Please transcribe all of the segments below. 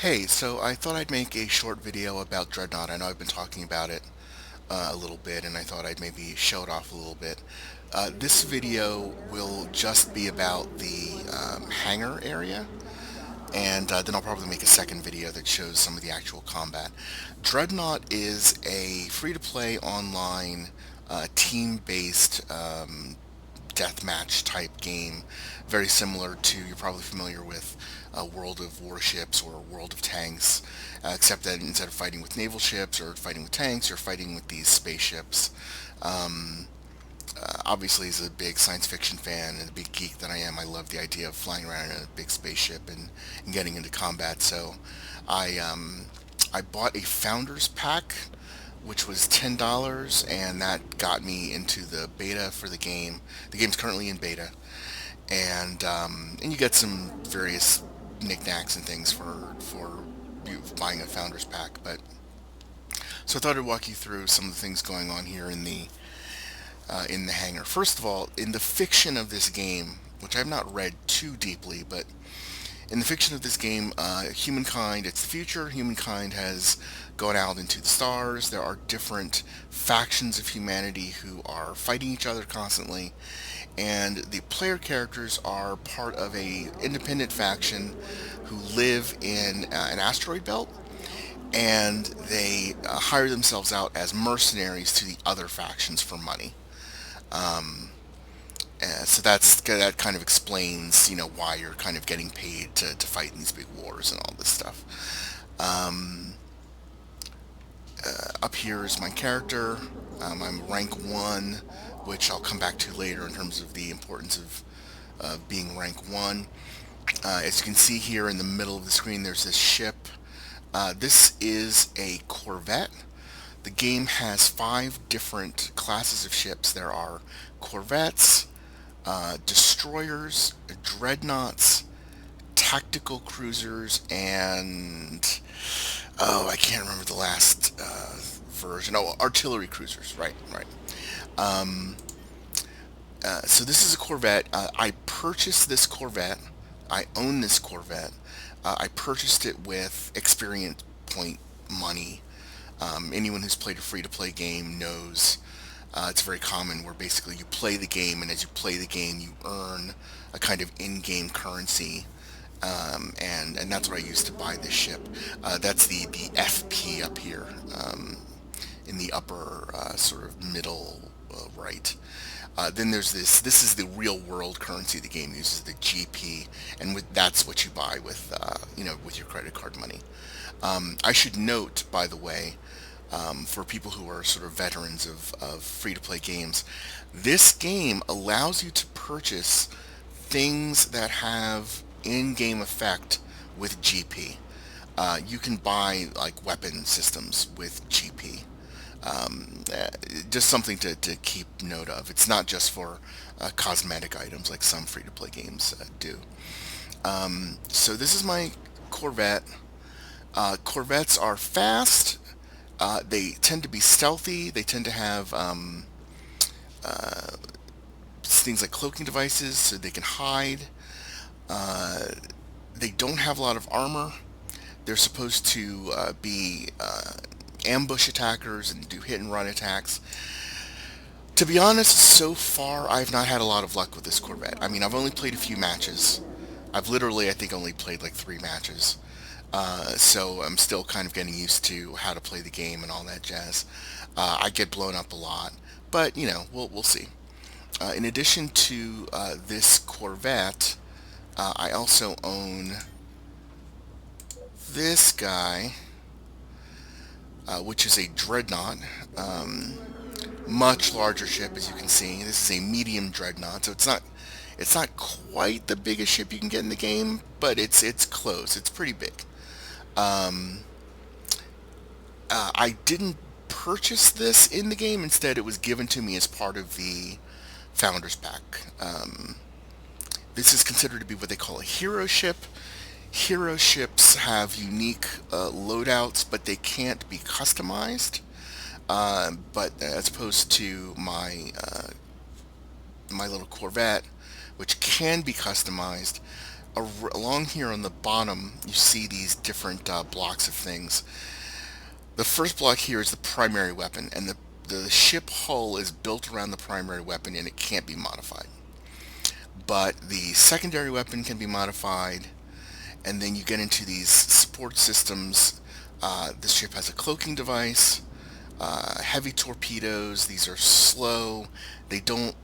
Hey, so I thought I'd make a short video about Dreadnought. I know I've been talking about it a little bit, and I thought I'd maybe show it off a little bit. This video will just be about the hangar area, and then I'll probably make a second video that shows some of the actual combat. Dreadnought is a free-to-play online team-based deathmatch type game, very similar to, you're probably familiar with World of Warships or World of Tanks, except that instead of fighting with naval ships or fighting with tanks, you're fighting with these spaceships. Obviously, as a big science fiction fan and a big geek that I am, I love the idea of flying around in a big spaceship and getting into combat. So I bought a Founders Pack, which was $10, and that got me into the beta for the game. The game's currently in beta, and you get some various knickknacks and things for you buying a Founders Pack. But so I thought I'd walk you through some of the things going on here in the hangar. First of all, in the fiction of this game, which I've not read too deeply, but in the fiction of this game, humankind, it's the future, humankind has gone out into the stars. There are different factions of humanity who are fighting each other constantly, and the player characters are part of a independent faction who live in an asteroid belt, and they hire themselves out as mercenaries to the other factions for money. So that kind of explains, why you're kind of getting paid to fight in these big wars and all this stuff. Um, Up here is my character. I'm rank 1, which I'll come back to later in terms of the importance of being rank 1. As you can see here in the middle of the screen, there's this ship. This is a Corvette. The game has 5 different classes of ships. There are corvettes, destroyers, dreadnoughts, tactical cruisers, and I can't remember the last version. Oh, artillery cruisers. Right, right. Um, so this is a Corvette. I purchased this Corvette. I own this Corvette. I purchased it with experience point money. Anyone who's played a free-to-play game knows it's very common where basically you play the game, and as you play the game, you earn a kind of in-game currency, and that's what I used to buy this ship. That's the FP up here in the upper sort of middle right. Then there's this. This is the real-world currency the game uses, the GP, and that's what you buy with with your credit card money. I should note, by the way, for people who are sort of veterans of free-to-play games, this game allows you to purchase things that have in-game effect with GP. You can buy like weapon systems with GP. Just something to keep note of. It's not just for cosmetic items like some free-to-play games do. So this is my Corvette. Corvettes are fast. They tend to be stealthy. They tend to have things like cloaking devices so they can hide. Uh, they don't have a lot of armor. They're supposed to be ambush attackers and do hit and run attacks. To be honest, so far I've not had a lot of luck with this Corvette. I mean, I've only played a few matches. I've literally, I think, only played like 3 matches. So I'm still kind of getting used to how to play the game and all that jazz. I get blown up a lot, but we'll see. In addition to this Corvette, I also own this guy, which is a Dreadnought. Much larger ship, as you can see. This is a medium Dreadnought, so it's not quite the biggest ship you can get in the game, but it's close. It's pretty big. Um, I didn't purchase this in the game. Instead, it was given to me as part of the Founders Pack. This is considered to be what they call a hero ship. Hero ships have unique loadouts, but they can't be customized. But as opposed to my little Corvette, which can be customized, Along here on the bottom, you see these different blocks of things. The first block here is the primary weapon, and the ship hull is built around the primary weapon, and it can't be modified. But the secondary weapon can be modified, and then you get into these support systems. This ship has a cloaking device, heavy torpedoes. These are slow. They don't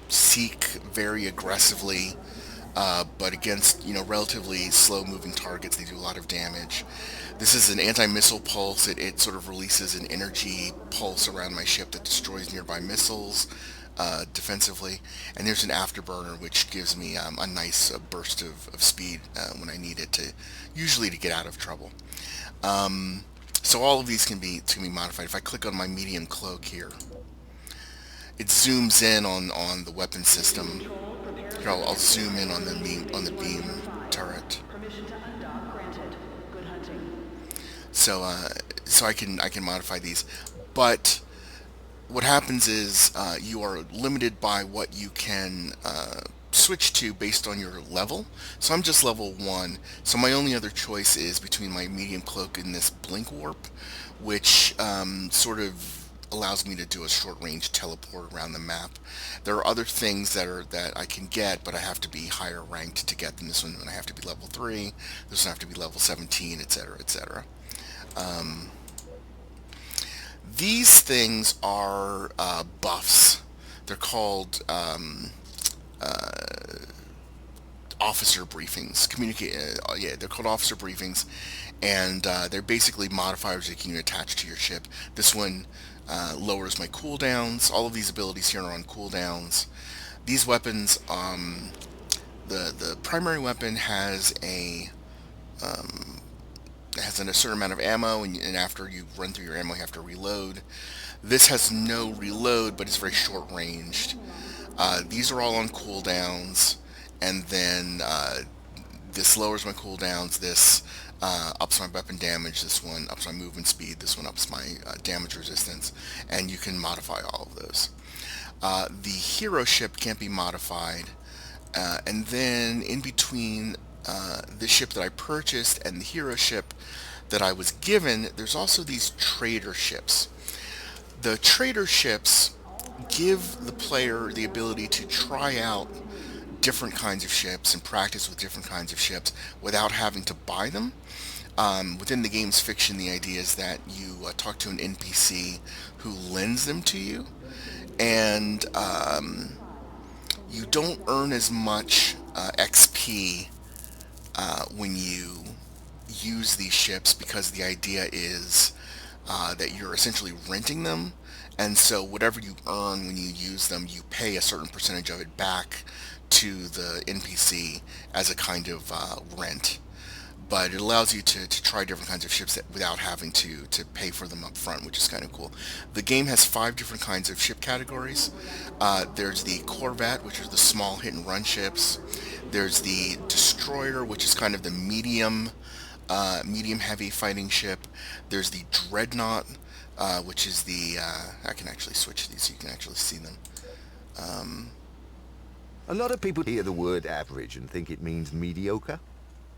seek very aggressively, but against relatively slow moving targets, they do a lot of damage. This is an anti-missile pulse. It sort of releases an energy pulse around my ship that destroys nearby missiles defensively. And there's an afterburner which gives me a nice burst of speed when I need it usually to get out of trouble. So all of these can be modified. If I click on my medium cloak here, it zooms in on the weapon system. Here, I'll zoom in on the beam turret. So so I can modify these, but what happens is you are limited by what you can switch to based on your level. So I'm just level 1, so my only other choice is between my medium cloak and this blink warp, which sort of allows me to do a short range teleport around the map. There are other things that I can get, but I have to be higher ranked to get them. This one I have to be level 3, this one I have to be level 17, etc., etc. These things are buffs. They're called officer briefings. Yeah, they're called officer briefings, and they're basically modifiers that you can attach to your ship. This one lowers my cooldowns. All of these abilities here are on cooldowns. These weapons, the primary weapon has a certain amount of ammo, and after you run through your ammo, you have to reload. This has no reload, but it's very short ranged. These are all on cooldowns, and then this lowers my cooldowns. This ups my weapon damage. This one ups my movement speed. This one ups my damage resistance, and you can modify all of those. The hero ship can't be modified, and then in between the ship that I purchased and the hero ship that I was given, there's also these trader ships. The trader ships give the player the ability to try out different kinds of ships and practice with different kinds of ships without having to buy them. Within the game's fiction, the idea is that you talk to an NPC who lends them to you, and you don't earn as much XP when you use these ships, because the idea is that you're essentially renting them, and so whatever you earn when you use them, you pay a certain percentage of it back to the NPC as a kind of rent. But it allows you to try different kinds of ships without having to pay for them up front, which is kind of cool. The game has 5 different kinds of ship categories. There's the Corvette, which are the small hit and run ships. There's the Destroyer, which is kind of the medium heavy fighting ship. There's the Dreadnought, which is I can actually switch these so you can actually see them. A lot of people hear the word average and think it means mediocre.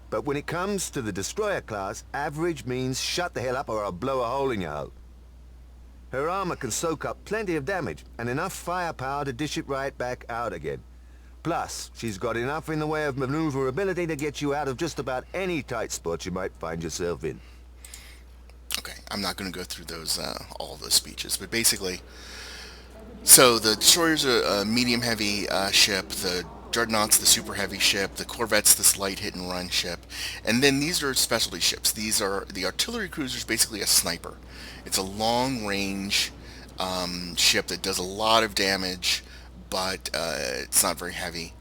But when it comes to the destroyer class, average means shut the hell up or I'll blow a hole in your hull. Her armor can soak up plenty of damage and enough firepower to dish it right back out again. Plus, she's got enough in the way of maneuverability to get you out of just about any tight spot you might find yourself in. Okay, I'm not going to go through all of those speeches, but basically, so the Destroyer's a medium heavy ship, the Dreadnought's the super heavy ship, the Corvette's this light hit and run ship, and then these are specialty ships. These are the artillery cruiser's basically a sniper. It's a long range ship that does a lot of damage, but it's not very heavy.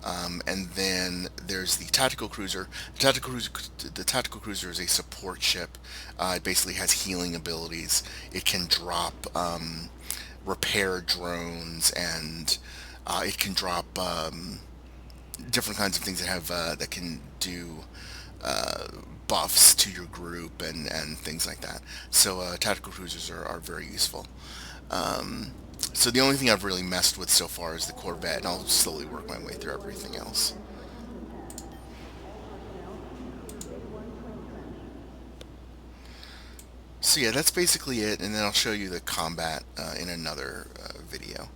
And then there's the tactical cruiser. The tactical cruiser is a support ship. It basically has healing abilities. It can drop repair drones, and it can drop different kinds of things that can do buffs to your group and things like that. So tactical cruisers are very useful. So the only thing I've really messed with so far is the Corvette, and I'll slowly work my way through everything else. So yeah, that's basically it, and then I'll show you the combat in another video.